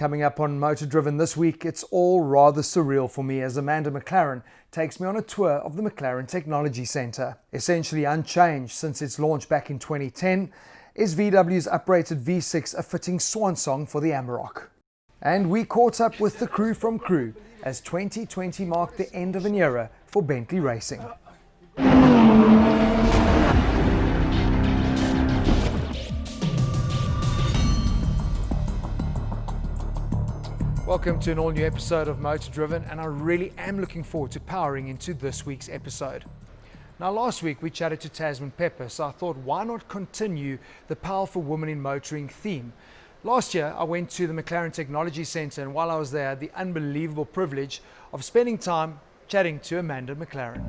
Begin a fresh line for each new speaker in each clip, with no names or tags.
Coming up on Motor Driven this week, it's all rather surreal for me as Amanda McLaren takes me on a tour of the McLaren Technology Centre. Essentially unchanged since its launch back in 2010, is VW's uprated V6 a fitting swan song for the Amarok? And we caught up with the crew from Crew as 2020 marked the end of an era for Bentley Racing. Welcome to an all-new episode of Motor Driven, and I really am looking forward to powering into this week's episode. Now, last week we chatted to Tasman Pepper, so I thought why not continue the Powerful Woman in Motoring theme. Last year I went to the McLaren Technology Centre, and while I was there I had the unbelievable privilege of spending time chatting to Amanda McLaren.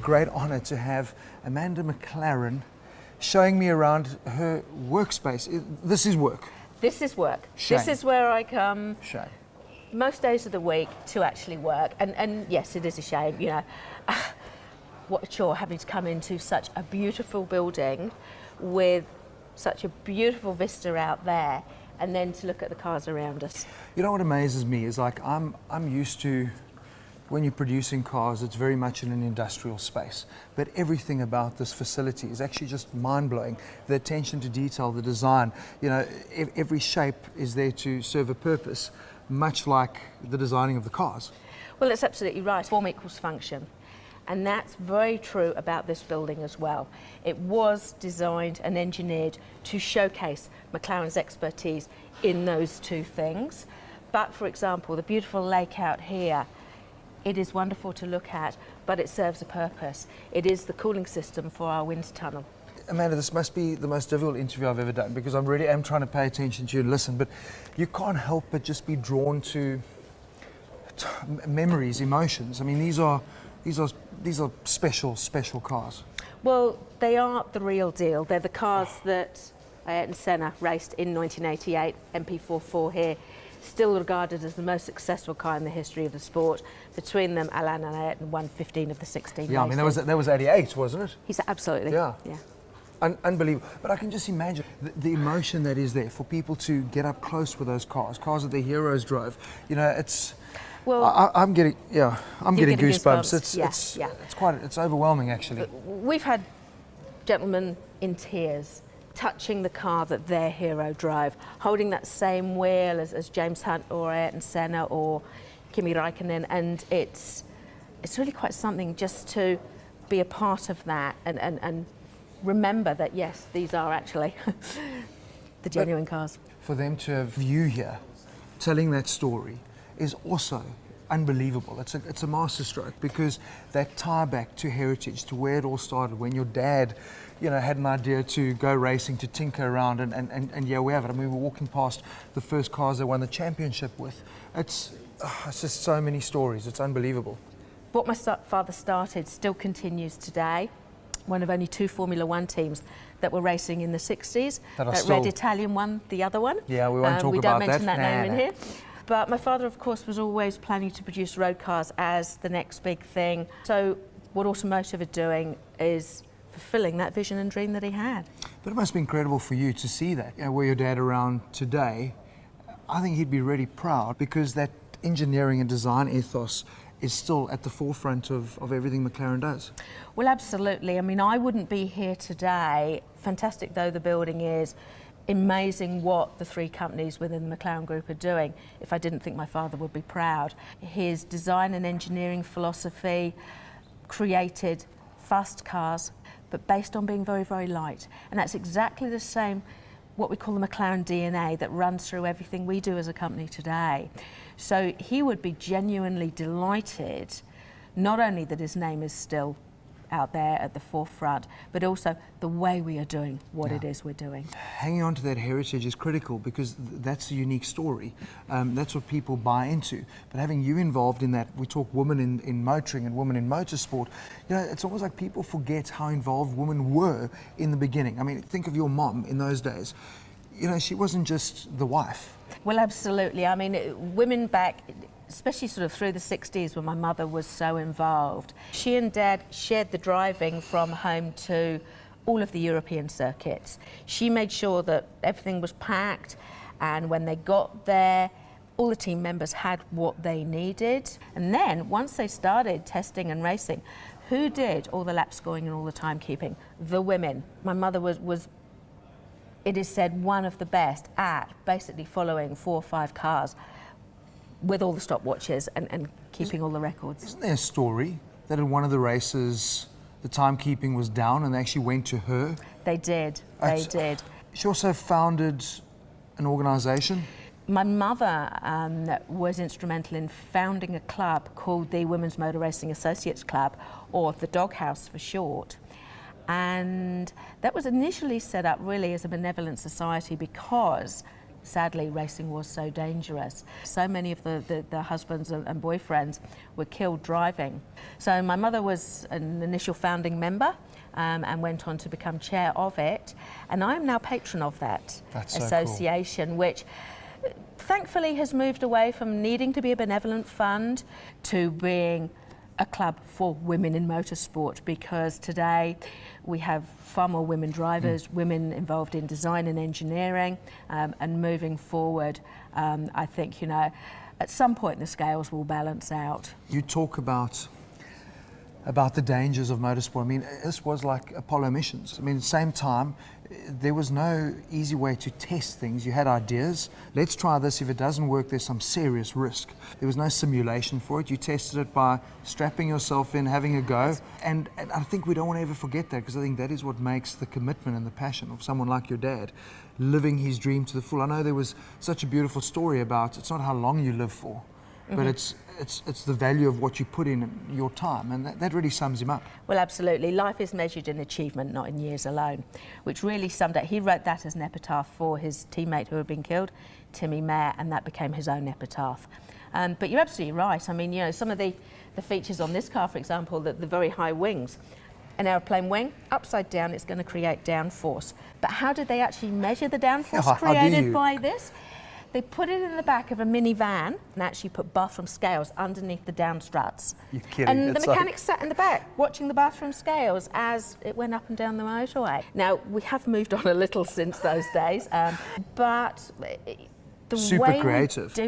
Great honour to have Amanda McLaren showing me around her workspace. This is work.
This is work.
Shame.
This is where I come
Shame.
most days of the week to actually work. And yes, it is a shame, you know. What a chore having to come into such a beautiful building with such a beautiful vista out there, and then to look at the cars around us.
You know what amazes me is, like, I'm used to, when you're producing cars, it's very much in an industrial space. But everything about this facility is actually just mind-blowing. The attention to detail, the design, you know, every shape is there to serve a purpose, much like the designing of the cars.
Well, that's absolutely right. Form equals function. And that's very true about this building as well. It was designed and engineered to showcase McLaren's expertise in those two things. But for example, the beautiful lake out here, it is wonderful to look at, but it serves a purpose. It is the cooling system for our wind tunnel.
Amanda, this must be the most difficult interview I've ever done, because I really am trying to pay attention to you and listen, but you can't help but just be drawn to memories, emotions. I mean, these are special cars.
Well, they are the real deal. They're the cars that Ayrton Senna raced in 1988, MP44 here. Still regarded as the most successful car in the history of the sport. Between them, Alain and Ayrton won 15 of the 16
Yeah,
races.
I mean, that was 88, wasn't it?
He's absolutely.
Yeah.
Yeah.
Unbelievable. But I can just imagine the emotion that is there for people to get up close with those cars that their heroes drove. You know, it's.
Well,
I'm getting goosebumps.
It's
It's overwhelming, actually.
We've had gentlemen in tears touching the car that their hero drove, holding that same wheel as James Hunt or Ayrton Senna or Kimi Räikkönen, and it's really quite something just to be a part of that and remember that, yes, these are actually the genuine cars.
For them to have you here telling that story is also unbelievable. It's a masterstroke, because that tie back to heritage, to where it all started, when your dad, you know, had an idea to go racing, to tinker around, and yeah, we have it. I mean, we're walking past the first cars they won the championship with. It's just so many stories. It's unbelievable.
What my father started still continues today. One of only two Formula One teams that were racing in the 60s. Red Italian won the other one.
Yeah, we won't talk about that.
We don't mention that name in here. But my father, of course, was always planning to produce road cars as the next big thing. So what Automotive are doing is fulfilling that vision and dream that he had.
But it must be incredible for you to see that. You know, were your dad around today, I think he'd be really proud, because that engineering and design ethos is still at the forefront of everything McLaren does.
Well, absolutely. I mean, I wouldn't be here today, fantastic though the building is, amazing what the three companies within the McLaren Group are doing, if I didn't think my father would be proud. His design and engineering philosophy created fast cars, but based on being very, very light. And that's exactly the same, what we call the McLaren DNA, that runs through everything we do as a company today. So he would be genuinely delighted, not only that his name is still out there at the forefront, but also the way we are doing what it is we're doing.
Hanging on to that heritage is critical, because that's a unique story. That's what people buy into. But having you involved in that, we talk women in motoring and women in motorsport, you know, it's almost like people forget how involved women were in the beginning. I mean, think of your mom in those days. she wasn't just the wife.
Well, absolutely. I mean, women back, especially sort of through the 60s when my mother was so involved, she and Dad shared the driving from home to all of the European circuits. She made sure that everything was packed, and when they got there, all the team members had what they needed. And then once they started testing and racing, who did all the lap scoring and all the timekeeping? The women. My mother was, it is said, one of the best at basically following 4 or 5 cars with all the stopwatches and keeping all the records.
Isn't there a story that in one of the races the timekeeping was down and they actually went to her?
They did. They did.
She also founded an organisation.
My mother was instrumental in founding a club called the Women's Motor Racing Associates Club, or the Doghouse for short. And that was initially set up really as a benevolent society because, sadly, racing was so dangerous. So many of the husbands and boyfriends were killed driving. So my mother was an initial founding member and went on to become chair of it. And I'm now patron of that association, which thankfully has moved away from needing to be a benevolent fund to being a club for women in motorsport, because today we have far more women drivers, women involved in design and engineering, and moving forward, I think, at some point the scales will balance out.
You talk about the dangers of motorsport. I mean, this was like Apollo missions. I mean, at the same time, there was no easy way to test things. You had ideas. Let's try this. If it doesn't work, there's some serious risk. There was no simulation for it. You tested it by strapping yourself in, having a go. And I think we don't want to ever forget that, because I think that is what makes the commitment and the passion of someone like your dad, living his dream to the full. I know there was such a beautiful story about it's not how long you live for, but it's the value of what you put in your time, and that really sums him up.
Well, absolutely. Life is measured in achievement, not in years alone, which really summed up. He wrote that as an epitaph for his teammate who had been killed, Timmy Mayer, and that became his own epitaph. But you're absolutely right. I mean, some of the features on this car, for example, the very high wings. An aeroplane wing, upside down, it's going to create downforce. But how did they actually measure the downforce created by this? They put it in the back of a minivan and actually put bathroom scales underneath the down struts.
You're kidding.
And the mechanics sat in the back watching the bathroom scales as it went up and down the motorway. Now, we have moved on a little since those days, but the
super
way
creative.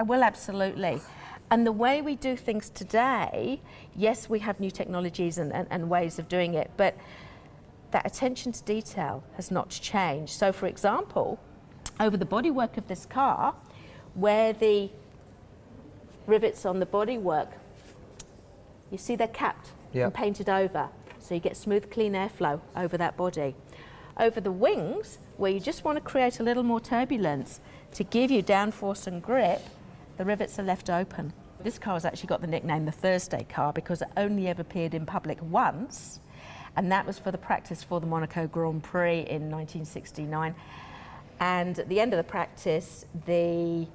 Well, absolutely. And the way we do things today, yes, we have new technologies and ways of doing it, but that attention to detail has not changed. So, for example, over the bodywork of this car, where the rivets on the bodywork, you see they're capped and painted over, so you get smooth, clean airflow over that body. Over the wings, where you just want to create a little more turbulence to give you downforce and grip, the rivets are left open. This car has actually got the nickname the Thursday car because it only ever appeared in public once, and that was for the practice for the Monaco Grand Prix in 1969. And at the end of the practice, the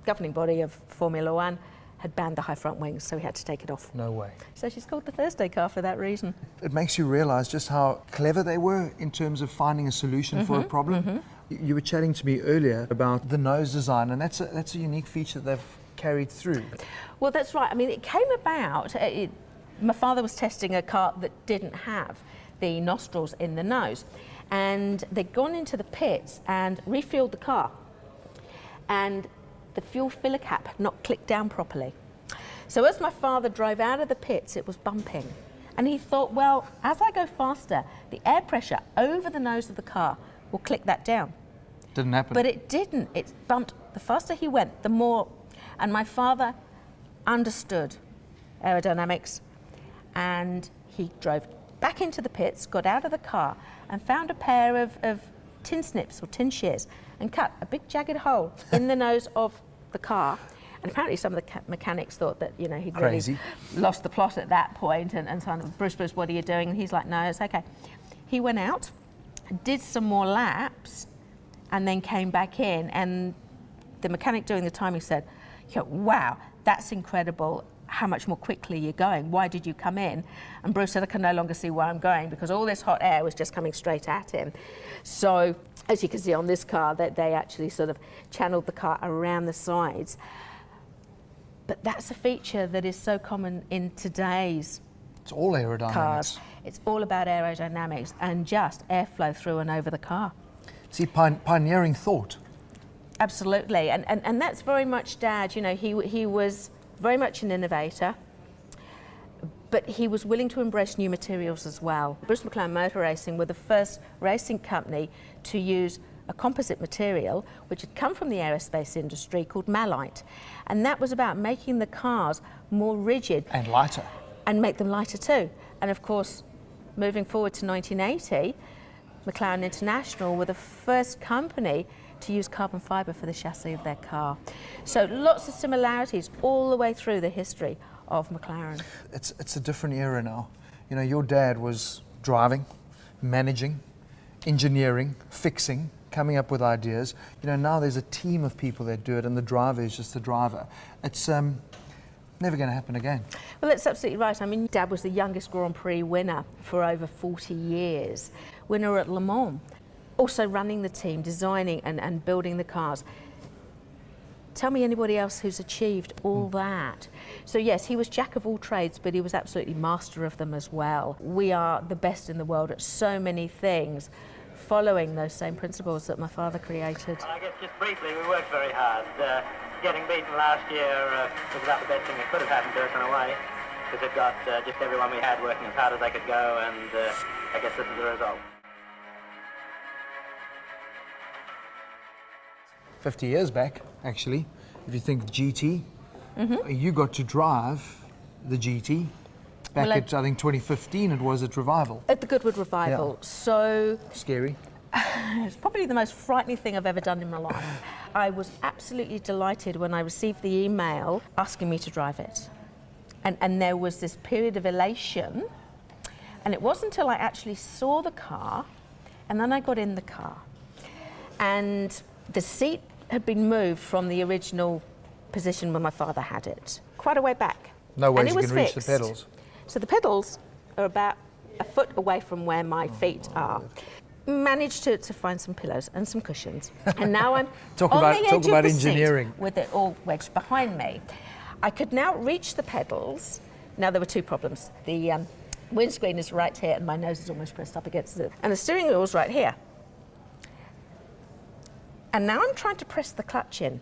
governing body of Formula One had banned the high front wings, so we had to take it off.
No way.
So she's called the Thursday car for that reason.
It makes you realise just how clever they were in terms of finding a solution for a problem. You were chatting to me earlier about the nose design, and that's a unique feature they've carried through.
Well, that's right. I mean, it came about, my father was testing a car that didn't have the nostrils in the nose. And they'd gone into the pits and refueled the car. And the fuel filler cap had not clicked down properly. So as my father drove out of the pits, it was bumping. And he thought, well, as I go faster, the air pressure over the nose of the car will click that down.
Didn't happen.
But it didn't. It bumped. The faster he went, the more. And my father understood aerodynamics, and he drove back into the pits, got out of the car, and found a pair of tin snips or tin shears and cut a big jagged hole in the nose of the car. And apparently some of the mechanics thought that, he'd really lost the plot at that point and kind of, Bruce, what are you doing? And he's like, no, it's okay. He went out, did some more laps, and then came back in. And the mechanic doing the timing said, wow, that's incredible. how much more quickly you're going. Why did you come in? And Bruce said, I can no longer see where I'm going because all this hot air was just coming straight at him. So, as you can see on this car, that they actually sort of channeled the car around the sides. But that's a feature that is so common in today's
It's all aerodynamics.
cars. It's all about aerodynamics and just airflow through and over the car.
See, pioneering thought.
Absolutely, and that's very much Dad. You know, he was very much an innovator, but he was willing to embrace new materials as well. Bruce McLaren Motor Racing were the first racing company to use a composite material which had come from the aerospace industry called malite, and that was about making the cars more rigid
And lighter.
and make them lighter too. And of course, moving forward to 1980, McLaren International were the first company to use carbon fibre for the chassis of their car. So lots of similarities all the way through the history of McLaren.
It's a different era now. You know, your dad was driving, managing, engineering, fixing, coming up with ideas. You know, now there's a team of people that do it, and the driver is just the driver. It's never going to happen again.
Well, that's absolutely right. I mean, Dad was the youngest Grand Prix winner for over 40 years, winner at Le Mans, also running the team, designing and building the cars. Tell me anybody else who's achieved all that. So yes, he was jack of all trades, but he was absolutely master of them as well. We are the best in the world at so many things, following those same principles that my father created.
I guess just briefly, we worked very hard. Getting beaten last year was about the best thing that could have happened to us in a way, because it got just everyone we had working as hard as they could go, and I guess this is the result.
50 years back, actually, if you think GT, you got to drive the GT back
Well,
at, I think, 2015 it was at Revival.
At the Goodwood Revival.
Yeah.
So
Scary.
it's probably the most frightening thing I've ever done in my life. I was absolutely delighted when I received the email asking me to drive it. And there was this period of elation. And it wasn't until I actually saw the car and then I got in the car. And the seat had been moved from the original position when my father had it, quite a way back.
No ways
And it
you
was
can reach the
fixed.
pedals.
So the pedals are about a foot away from where my feet are. Managed to find some pillows and some cushions. And now I'm
Talk
on
about-
the edge
talk
of
about
the
engineering.
seat with it all wedged behind me. I could now reach the pedals. Now there were two problems. The windscreen is right here and my nose is almost pressed up against it. And the steering wheel's right here. And now I'm trying to press the clutch in.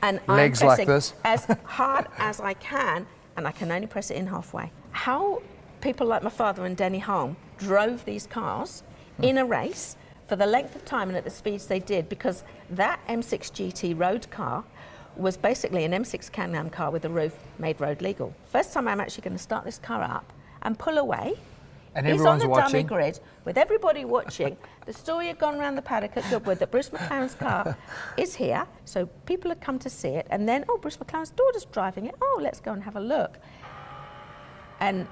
And
Legs
I'm
like
pressing
this.
as hard as I can, and I can only press it in halfway. How people like my father and Denny Hulme drove these cars in a race for the length of time and at the speeds they did, because that M6 GT road car was basically an M6 Can-Am car with the roof made road legal. First time I'm actually going to start this car up and pull away.
And
He's
everyone's
on the dummy
watching.
grid with everybody watching. The story had gone around the paddock at Goodwood that Bruce McLaren's car is here, so people had come to see it, and then, oh, Bruce McLaren's daughter's driving it. Oh, let's go and have a look. And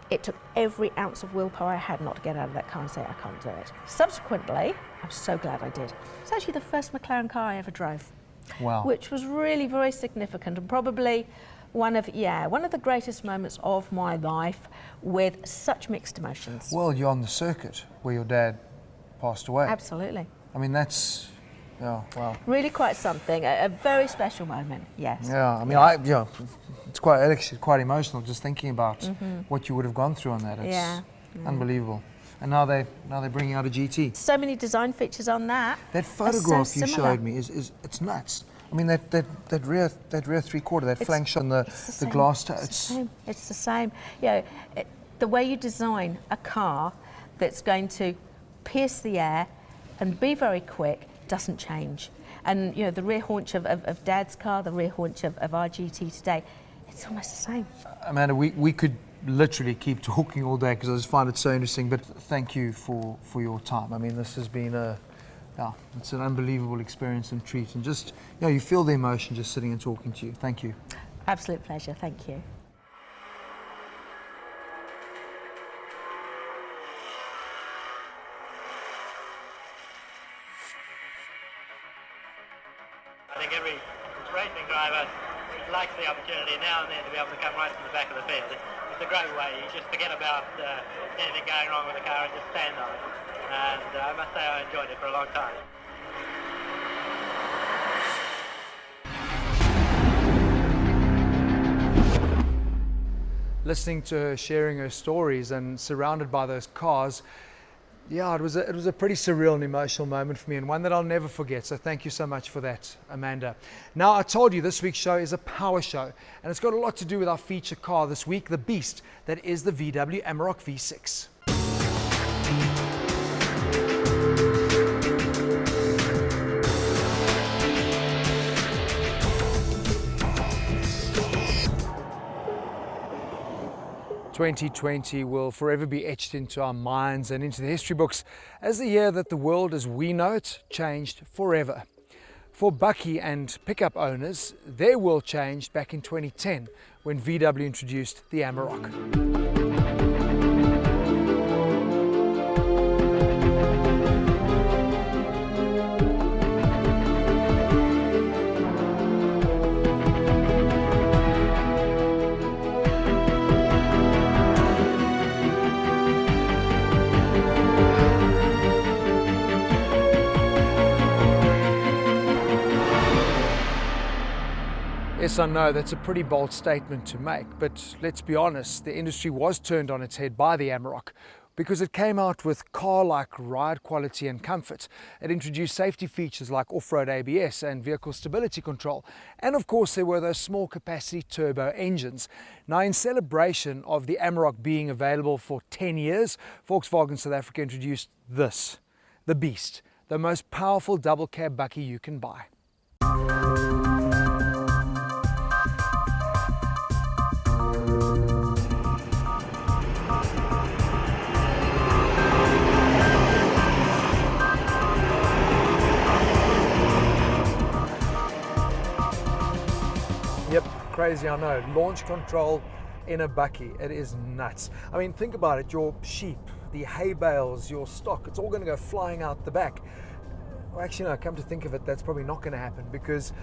it took every ounce of willpower I had not to get out of that car and say, I can't do it. Subsequently, I'm so glad I did. It's actually the first McLaren car I ever drove.
Wow.
Which was really very significant and probably one of the greatest moments of my life, with such mixed emotions.
Well, you're on the circuit where your dad passed away.
Absolutely.
I mean, that's, wow.
Really quite something, a very special moment, yes.
Yeah, I mean, it's quite emotional just thinking about what you would have gone through on that. It's
Yeah.
unbelievable. And now they're bringing out a GT.
So many design features on that.
That
are so
photograph you
similar.
showed me is it's nuts. I mean, that rear three-quarter, that
It's-
flank shot on the
same.
glass toe,
It's the same. It's the same. You know, the way you design a car that's going to pierce the air and be very quick doesn't change. And you know, the rear haunch of Dad's car, the rear haunch of our GT today, it's almost the same.
Amanda, we could literally keep talking all day because I just find it so interesting. But thank you for your time. I mean, this has been it's an unbelievable experience and treat. And just, you feel the emotion just sitting and talking to you. Thank you.
Absolute pleasure. Thank you.
I think every racing driver likes the opportunity now and then to be able to come right to the back of the field. It's a great way. You just forget about anything going wrong with the car and just stand on it. And I must say I enjoyed it for a long time.
Listening to her sharing her stories and surrounded by those cars, yeah, it was a pretty surreal and emotional moment for me, and one that I'll never forget. So thank you so much for that, Amanda. Now, I told you this week's show is a power show, and it's got a lot to do with our feature car this week, the beast that is the VW Amarok V6. "2020 will forever be etched into our minds and into the history books as the year that the world as we know it changed forever. For Bakkie and pickup owners, their world changed back in 2010 when VW introduced the Amarok. Yes, I know that's a pretty bold statement to make, but let's be honest, the industry was turned on its head by the Amarok because it came out with car-like ride quality and comfort. It introduced safety features like off-road ABS and vehicle stability control. And of course, there were those small capacity turbo engines. Now, in celebration of the Amarok being available for 10 years, Volkswagen South Africa introduced this, the Beast, the most powerful double cab bakkie you can buy. Yep, crazy, I know. Launch control in a bakkie, it is nuts. I mean, think about it, your sheep, the hay bales, your stock, it's all going to go flying out the back. Well, actually, no, come to think of it, that's probably not going to happen because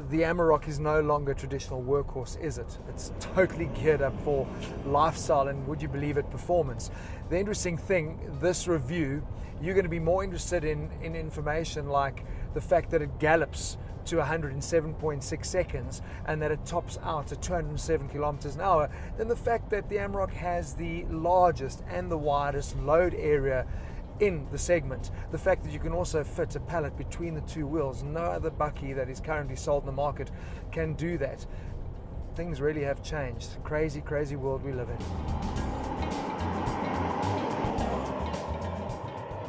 the Amarok is no longer a traditional workhorse, is it? It's totally geared up for lifestyle and, would you believe it, performance. The interesting thing, this review, you're going to be more interested in information like the fact that it gallops to 107.6 seconds and that it tops out at 207 kilometers an hour than the fact that the Amarok has the largest and the widest load area in the segment. The fact that you can also fit a pallet between the two wheels. No other bakkie that is currently sold in the market can do that. Things really have changed. Crazy, crazy world we live in.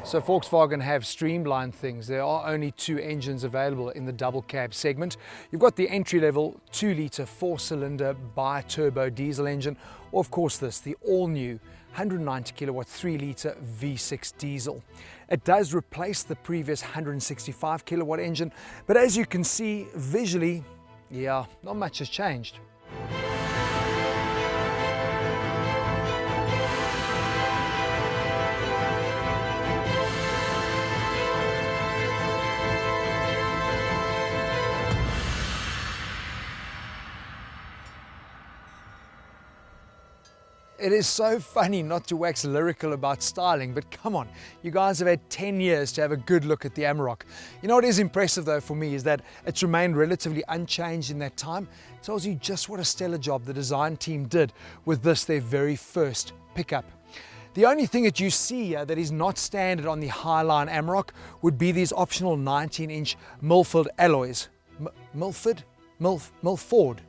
So Volkswagen have streamlined things. There are only two engines available in the double cab segment. You've got the entry-level 2-litre 4-cylinder bi-turbo diesel engine, or of course this, the all-new 190 kilowatt 3-litre V6 diesel. It does replace the previous 165 kilowatt engine, but as you can see visually, yeah, not much has changed. It is so funny not to wax lyrical about styling, but come on, you guys have had 10 years to have a good look at the Amarok. You know what is impressive though for me is that it's remained relatively unchanged in that time. It tells you just what a stellar job the design team did with this, their very first pickup. The only thing that you see here that is not standard on the Highline Amarok would be these optional 19-inch Milford alloys. Milford? Milford?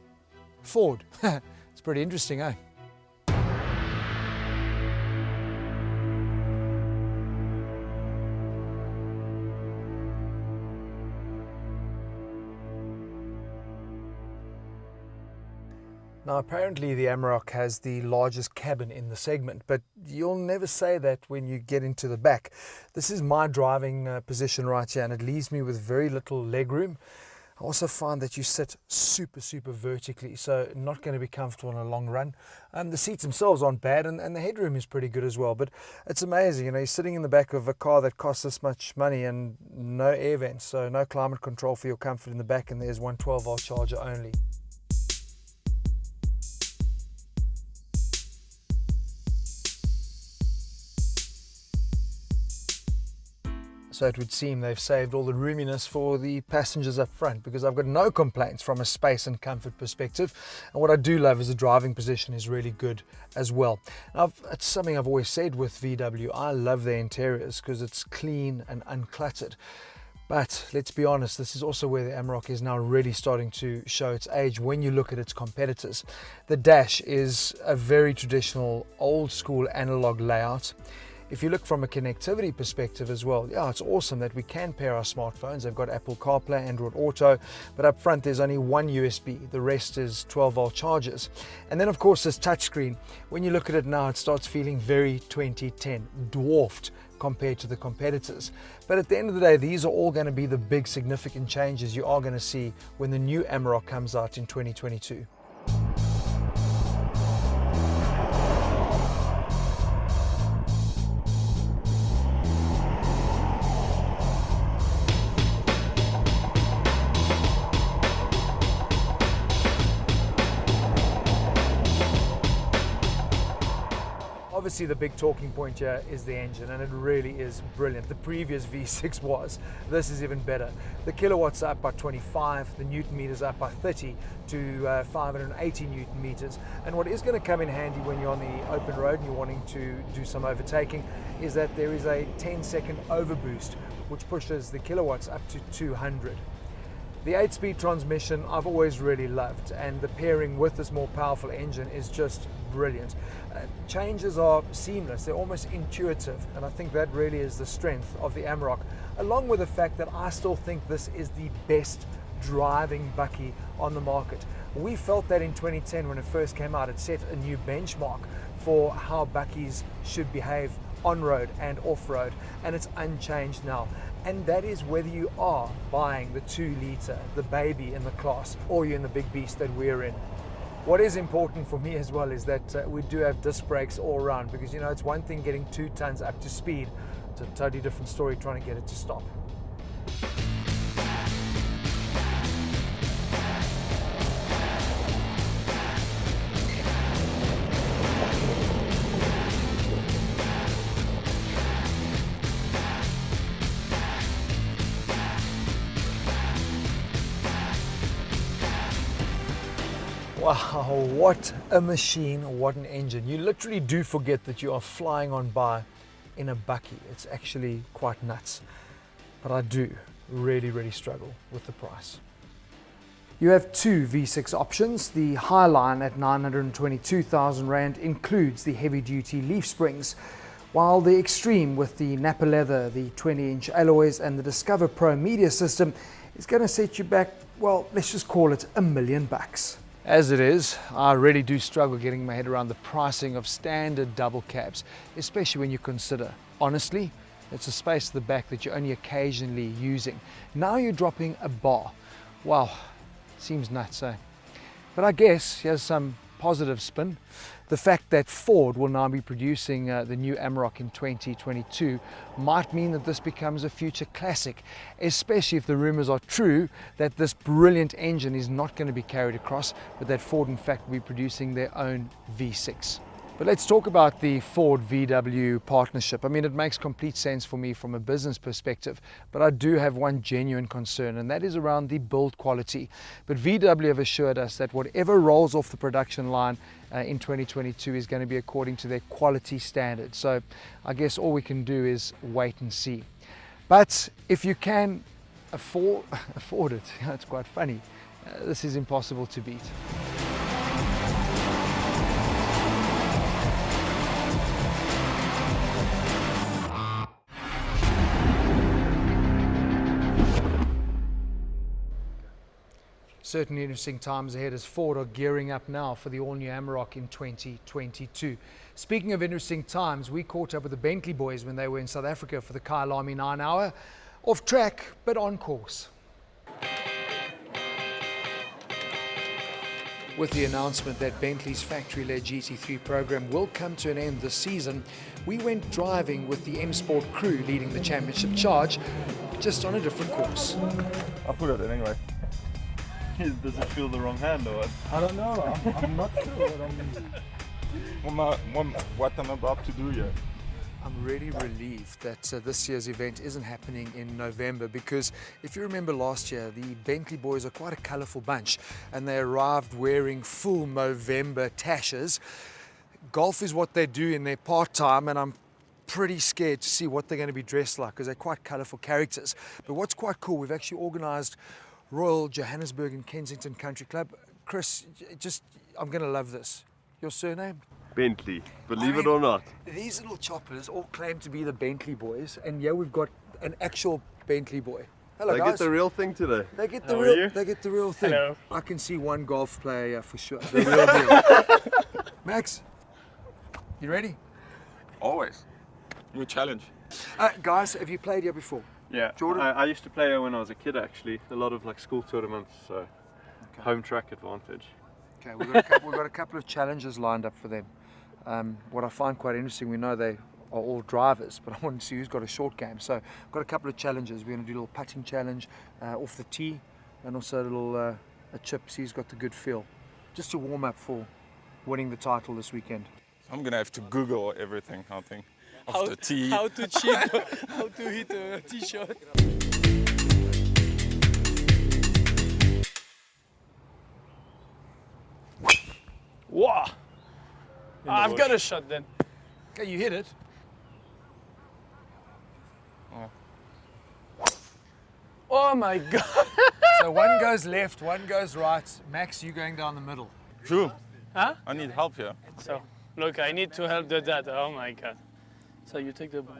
Ford. It's pretty interesting, eh? Now apparently the Amarok has the largest cabin in the segment, but you'll never say that when you get into the back. This is my driving position right here and it leaves me with very little leg room. I also find that you sit super vertically, so not going to be comfortable in a long run. The seats themselves aren't bad and the headroom is pretty good as well, but it's amazing, you know, you're sitting in the back of a car that costs this much money and no air vents, so no climate control for your comfort in the back, and there's one 12-volt charger only. So it would seem they've saved all the roominess for the passengers up front, because I've got no complaints from a space and comfort perspective. And what I do love is the driving position is really good as well. Now, it's something I've always said with VW. I love their interiors because it's clean and uncluttered. But let's be honest, this is also where the Amarok is now really starting to show its age when you look at its competitors. The dash is a very traditional, old school analog layout. If you look from a connectivity perspective as well, yeah, it's awesome that we can pair our smartphones. They've got Apple CarPlay, Android Auto, but up front there's only one USB. The rest is 12-volt chargers. And then of course this touchscreen, when you look at it now, it starts feeling very 2010, dwarfed compared to the competitors. But at the end of the day, these are all going to be the big significant changes you are going to see when the new Amarok comes out in 2022. Obviously the big talking point here is the engine, and it really is brilliant. The previous V6 was. This is even better. The kilowatts are up by 25, the newton meters up by 30 to 580 newton meters. And what is going to come in handy when you're on the open road and you're wanting to do some overtaking is that there is a 10-second overboost, which pushes the kilowatts up to 200. The 8-speed transmission I've always really loved, and the pairing with this more powerful engine is just brilliant. Changes are seamless, they're almost intuitive, and I think that really is the strength of the Amarok, along with the fact that I still think this is the best driving bakkie on the market. We felt that in 2010 when it first came out. It set a new benchmark for how bakkies should behave on-road and off-road, and it's unchanged now. And that is whether you are buying the 2-litre, the baby in the class, or you're in the big beast that we're in. What is important for me as well is that we do have disc brakes all around, because you know it's one thing getting 2 tons up to speed, it's a totally different story trying to get it to stop. Wow, what a machine, what an engine. You literally do forget that you are flying on by in a bakkie. It's actually quite nuts. But I do really struggle with the price. You have 2 V6 options. The Highline at 922,000 Rand includes the heavy-duty leaf springs, while the Extreme with the Napa leather, the 20-inch alloys and the Discover Pro media system is going to set you back, well, let's just call it $1 million. As it is, I really do struggle getting my head around the pricing of standard double cabs, especially when you consider, honestly, it's a space at the back that you're only occasionally using. Now you're dropping a bar. Wow, seems nuts, eh? But I guess here's some positive spin. The fact that Ford will now be producing the new Amarok in 2022 might mean that this becomes a future classic, especially if the rumors are true that this brilliant engine is not going to be carried across, but that Ford in fact will be producing their own V6. But let's talk about the Ford VW partnership. I mean, it makes complete sense for me from a business perspective, but I do have one genuine concern, and that is around the build quality. But VW have assured us that whatever rolls off the production line in 2022 is going to be according to their quality standards. So I guess all we can do is wait and see. But if you can afford it, it's quite funny. This is impossible to beat. Certainly interesting times ahead as Ford are gearing up now for the all-new Amarok in 2022. Speaking of interesting times, we caught up with the Bentley boys when they were in South Africa for the Kyalami 9 Hour. Off track, but on course. With the announcement that Bentley's factory-led GT3 program will come to an end this season, we went driving with the M Sport crew leading the championship charge, just on a different course.
I'll put it in anyway. Does it feel the wrong hand or what?
I don't know. I'm not sure.
What I'm about to do yet.
I'm really relieved that this year's event isn't happening in November, because if you remember last year, the Bentley boys are quite a colourful bunch and they arrived wearing full Movember tashes. Golf is what they do in their part-time, and I'm pretty scared to see what they're going to be dressed like because they're quite colourful characters. But what's quite cool, we've actually organised Royal Johannesburg and Kensington Country Club. Chris, I'm going to love this. Your surname?
Bentley, believe it or not.
These little choppers all claim to be the Bentley boys, and yeah, we've got an actual Bentley boy. Hello,
They
guys.
get the real thing today.
They get the
How are
real.
you?
They get the real thing.
Hello.
I can see one golf player, yeah, for sure. The real deal. Max, you ready?
Always. New challenge.
Guys, have you played here before?
Yeah,
Jordan?
I used to play when I was a kid actually. A lot of like school tournaments, so home track advantage.
Okay, we've got a couple of challenges lined up for them. What I find quite interesting, we know they are all drivers, but I want to see who's got a short game. So I've got a couple of challenges. We're going to do a little putting challenge off the tee, and also a little a chip, see who's got the good feel. Just to warm up for winning the title this weekend.
I'm gonna have to Google everything, I think. Off the tee.
How to chip, how to hit a tee shot. Wow! I've got a shot then.
Okay, you hit it.
Oh my god!
So one goes left, one goes right. Max, you going down the middle.
True.
Huh?
I need help here.
So, look, I need to help the dad. Oh my god. So you take the ball.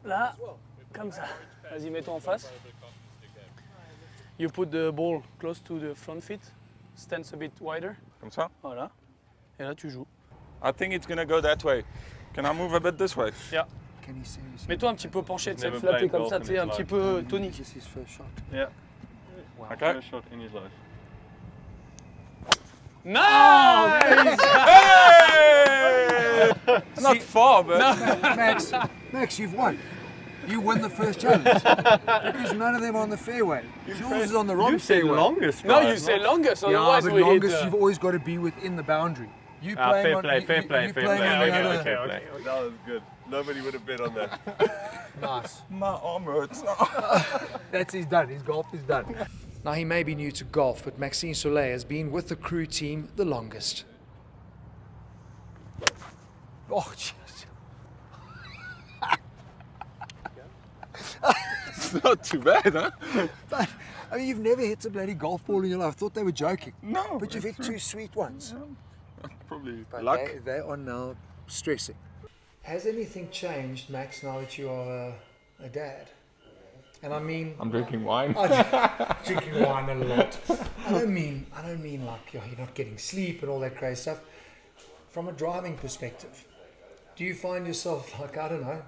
Là, comme ça. Vas-y, mets-toi en face. You put the ball close to the front feet, stance a bit wider.
Comme ça.
Voilà. Et là, tu joues.
I think it's gonna go that way. Can I move a bit this way?
Yeah.
Can he see?
Mets-toi un petit peu penché, tu sais,
Never
flapper
played
comme
golf
ça,
in
tu sais,
his
un
life.
petit peu Tony.
Just his first shot.
Yeah.
Okay.
First shot in his life.
Nice!
Hey! Not far, but
Max, you've won. You won the first challenge because none of them are on the fairway. Yours is on the wrong
You say
fairway.
longest.
No,
guys,
you say longest,
Yeah,
otherwise
but
we
longest
hit.
you've always got to be within the boundary. You
Ah,
playing
fair
on-
play,
you-
fair
you-
play,
you
fair
playing
play.
on the
Okay,
other-
okay. That was good. Nobody would have bet on that.
Nice.
my arm hurts.
That's his done. His golf is done. Now he may be new to golf, but Maxime Soleil has been with the crew team the longest. Oh, jeez.
It's not too bad, huh?
But I mean, you've never hit a bloody golf ball in your life. I thought they were joking.
No.
But you've hit two sweet ones.
Probably
But
luck.
they are now stressing. Has anything changed, Max, now that you are a dad? And I mean,
I'm drinking wine.
drinking wine a lot. I don't mean like you're not getting sleep and all that crazy stuff. From a driving perspective, do you find yourself like, I don't know,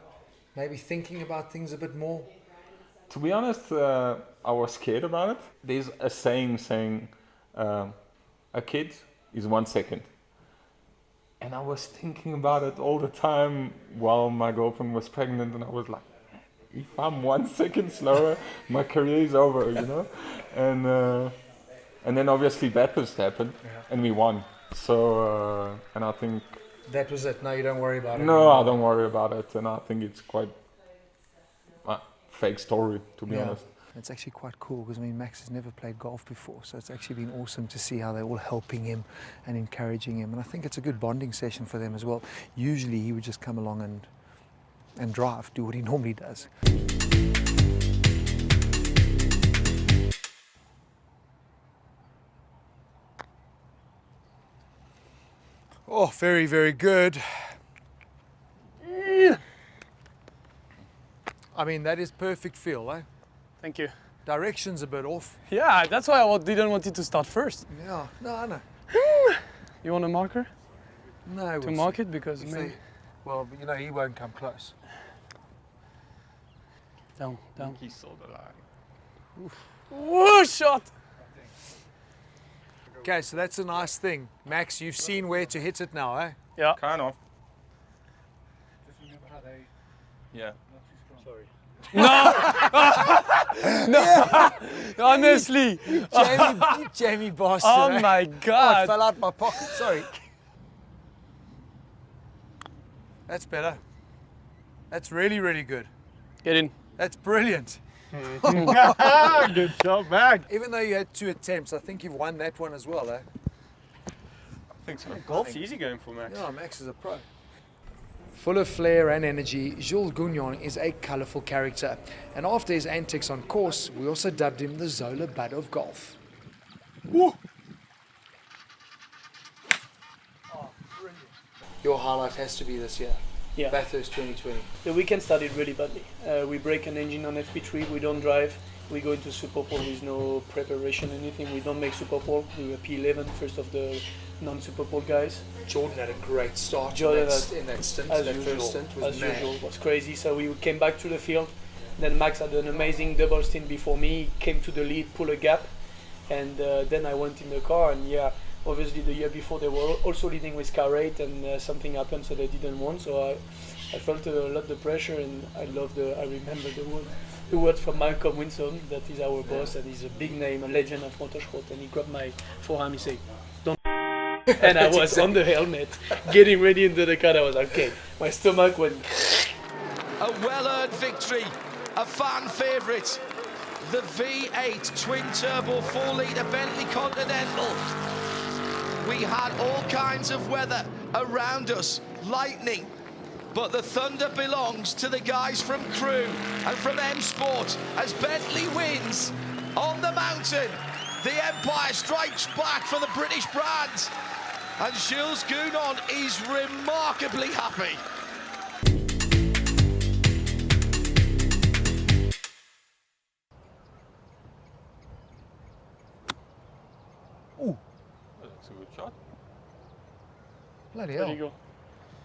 maybe thinking about things a bit more?
To be honest, I was scared about it. There's a saying a kid is 1 second. And I was thinking about it all the time while my girlfriend was pregnant, and I was like, if I'm 1 second slower, my career is over, you know? And then obviously Bathurst happened, and we won. So, and I think,
That was it. No, you don't worry about it.
no, I don't worry about it, and I think it's quite a fake story, to be
Yeah.
honest.
It's actually quite cool because I mean Max has never played golf before, so it's actually been awesome to see how they're all helping him and encouraging him, and I think it's a good bonding session for them as well. Usually he would just come along and drive, do what he normally does. Oh, very, very good. I mean, that is perfect feel, eh?
Thank you.
Direction's a bit off.
Yeah, that's why I didn't want it to start first.
Yeah, no, I know.
You want a marker
No,
to
we'll
mark
see.
it? Because
If
maybe...
they- well, you know, he won't come close.
Down, down.
He saw the line.
Woo, shot!
Okay, so that's a nice thing. Max, you've seen where to hit it now, eh?
Yeah.
Kind of. Yeah.
Honestly.
Jamie Boston.
Oh
eh?
my
Oh, it
God.
fell out my pocket, sorry. That's better. That's really, really good.
Get in.
That's brilliant.
Good job, Mac.
Even though you had 2 attempts, I think you've won that one as well, eh?
I think so. Golf's easy going for Max.
Yeah, Max is a pro. Full of flair and energy, Jules Gounon is a colourful character. And after his antics on course, we also dubbed him the Zola Bud of golf. Woo! Oh, brilliant. Your highlight has to be this year.
Yeah.
Bathurst 2020.
The weekend started really badly. We break an engine on FP3, we don't drive. We go into Super Pole with no preparation, anything. We don't make Super Pole. We were P11, first of the non-Super Pole guys.
Jordan had a great start
Jordan
in that stint.
As
that
usual,
first stint was
as
mad.
usual, was crazy. So we came back to the field. Then Max had an amazing double stint before me. He came to the lead, pulled a gap, and then I went in the car. And yeah, obviously the year before they were also leading with car 8, and something happened, so they didn't win. So I felt a lot the pressure, and I remember the word from Malcolm Winsome, that is our boss, and he's a big name, a legend of motorsport. And he grabbed my forearm, he said, "Don't." And I was on the helmet, getting ready into the car. I was like, okay, my stomach went.
A well-earned victory, a fan favourite. The V8 twin-turbo 4-litre Bentley Continental. We had all kinds of weather around us, lightning, but the thunder belongs to the guys from Crew and from M Sport as Bentley wins on the mountain. The Empire strikes back for the British brand, and Jules Gounon is remarkably happy.
That's a good shot.
Bloody
There
hell.
you go.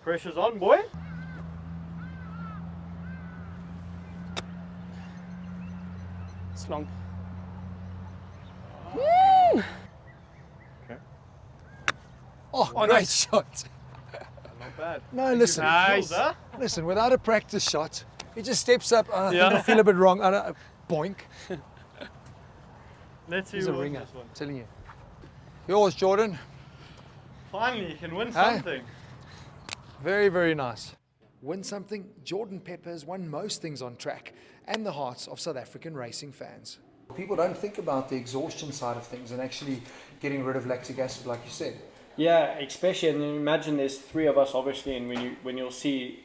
Pressure's on, boy.
It's long.
Oh,
Oh,
great
nice.
shot.
Not bad.
No, listen.
Nice.
Listen, without a practice shot, he just steps up. I
Yeah.
think I feel a bit wrong. I don't, boink.
Let's see
He's
who
a
wins
ringer.
this one.
I'm telling you. Yours, Jordan.
Finally, you can win
Hey.
something.
Very, very nice. Win something? Jordan Pepper has won most things on track and the hearts of South African racing fans. People don't think about the exhaustion side of things and actually getting rid of lactic acid, like you said.
Yeah, especially, and imagine there's 3 of us, obviously, and when you'll see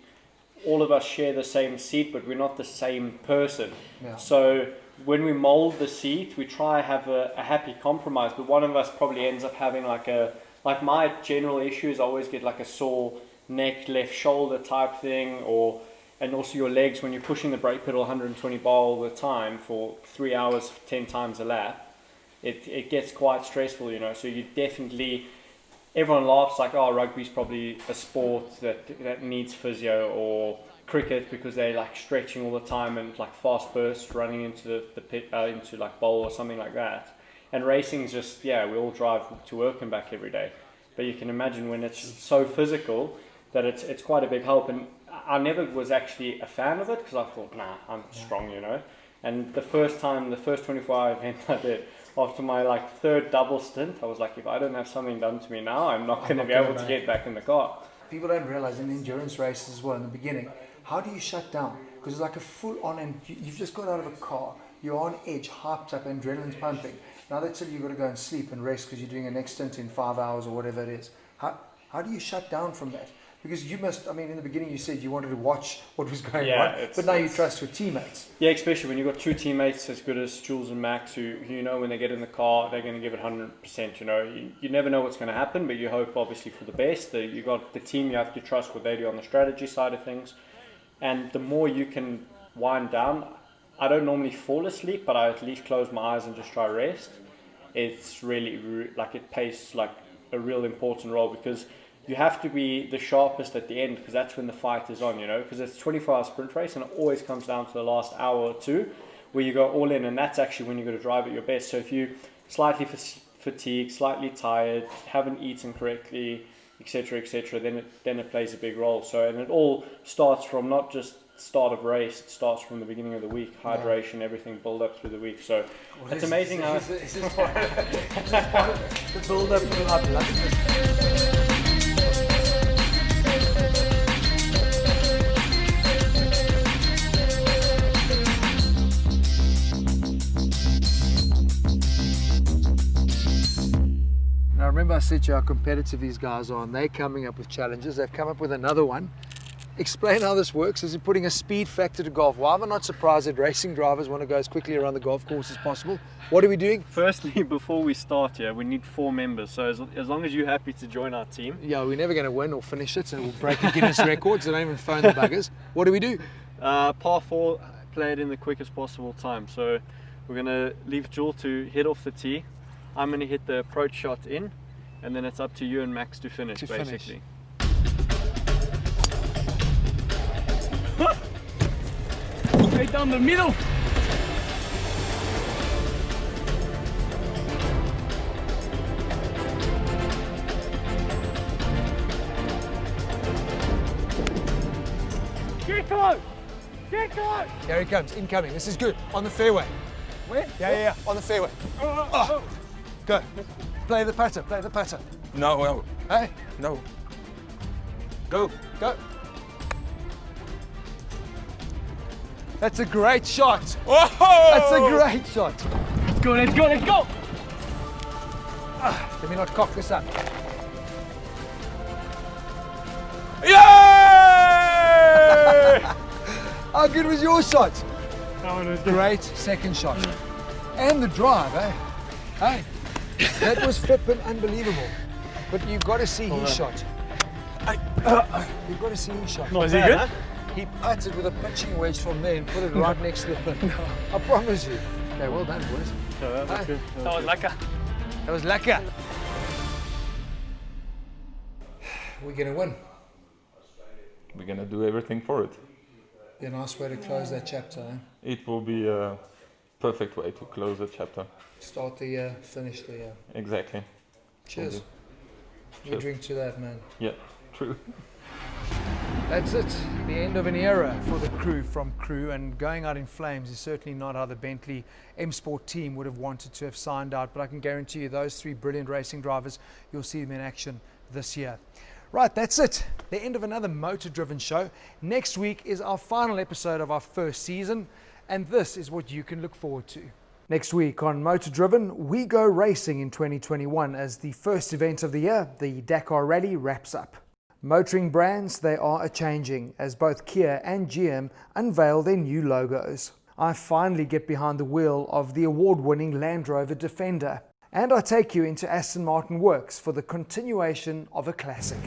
all of us share the same seat, but we're not the same person.
Yeah.
So when we mold the seat, we try to have a happy compromise, but one of us probably ends up having like my general issue is I always get like a sore neck, left shoulder type thing, and also your legs when you're pushing the brake pedal 120 bar all the time for 3 hours, 10 times a lap. It gets quite stressful, you know. So you definitely, everyone laughs like, oh, rugby's probably a sport that needs physio, or cricket because they're like stretching all the time and like fast bursts running into the pit, into like bowl or something like that. And racing's just, yeah, we all drive to work and back every day. But you can imagine when it's so physical that it's quite a big help. And I never was actually a fan of it because I thought, nah, I'm strong, you know. And the first 24-hour event I did, after my like 3rd double stint, I was like, if I don't have something done to me now, I'm not going to be able to get back in the car.
People don't realize in endurance races as well in the beginning, how do you shut down? Because it's like a full on, and you've just got out of a car, you're on edge, hyped up, adrenaline's pumping. Now they tell you you've got to go and sleep and rest because you're doing a next stint in 5 hours or whatever it is. How do you shut down from that? Because you must, I mean, in the beginning you said you wanted to watch what was going on, but now you trust your teammates.
Yeah, especially when you've got 2 teammates as good as Jules and Max, who you know when they get in the car, they're going to give it 100%, you know. You never know what's going to happen, but you hope obviously for the best. You got the team you have to trust what they do on the strategy side of things. And the more you can wind down, I don't normally fall asleep, but I at least close my eyes and just try rest. It's really, like, it plays like a real important role because you have to be the sharpest at the end because that's when the fight is on, you know, because it's a 24-hour sprint race and it always comes down to the last hour or 2 where you go all in, and that's actually when you're going to drive at your best. So if you slightly fatigued, slightly tired, haven't eaten correctly, etc., then it plays a big role. So, and it all starts from not just start of race, it starts from the beginning of the week, hydration, everything build up through the week. So it's amazing how
Is this part of the build up for the I said to you how competitive these guys are, and they're coming up with challenges. They've come up with another one. Explain how this works. Is it putting a speed factor to golf? Why am I not surprised that racing drivers want to go as quickly around the golf course as possible? What are we doing?
Firstly, before we start here, we need 4 members. So as long as you're happy to join our team.
Yeah, we're never going to win or finish it, so we'll break a Guinness record, so don't even phone the buggers. What do we do?
Par 4, play it in the quickest possible time. So we're going to leave Jewel to hit off the tee. I'm going to hit the approach shot in, and then it's up to you and Max to finish, basically.
Right down the middle.
Get close! Get close!
Here he comes, incoming. This is good. On the fairway.
Where?
Yeah. On the fairway. Oh. Go. Play the putter. Play the putter.
No.
Hey?
No.
Go. That's a great shot.
Whoa!
That's a great shot.
Let's go.
Let me not cock this up.
Yay!
How good was your shot?
That one was good.
Great second shot. And the drive, eh? Hey, that was flippin' unbelievable. But you've got to see his shot. You've got to see his shot.
Was he good?
He putted with a pitching wedge from there and put it right next to the pin. I promise you. Okay, well done, boys.
So that was good.
That was lekker.
That was lekker. We're going to win.
We're gonna do everything for it.
Be a nice way to close that chapter, eh?
It will be a perfect way to close the chapter.
Start the year, finish the year.
Exactly.
Cheers. We
Cheers.
drink to that, man.
Yeah, true.
That's it. The end of an era for the crew from Crew, and going out in flames is certainly not how the Bentley M Sport team would have wanted to have signed out, but I can guarantee you those 3 brilliant racing drivers, you'll see them in action this year. Right, that's it. The end of another motor-driven show. Next week is our final episode of our first season, and this is what you can look forward to. Next week on Motor Driven, we go racing in 2021 as the first event of the year, the Dakar Rally, wraps up. Motoring brands, they are a-changing as both Kia and GM unveil their new logos. I finally get behind the wheel of the award-winning Land Rover Defender, and I take you into Aston Martin Works for the continuation of a classic.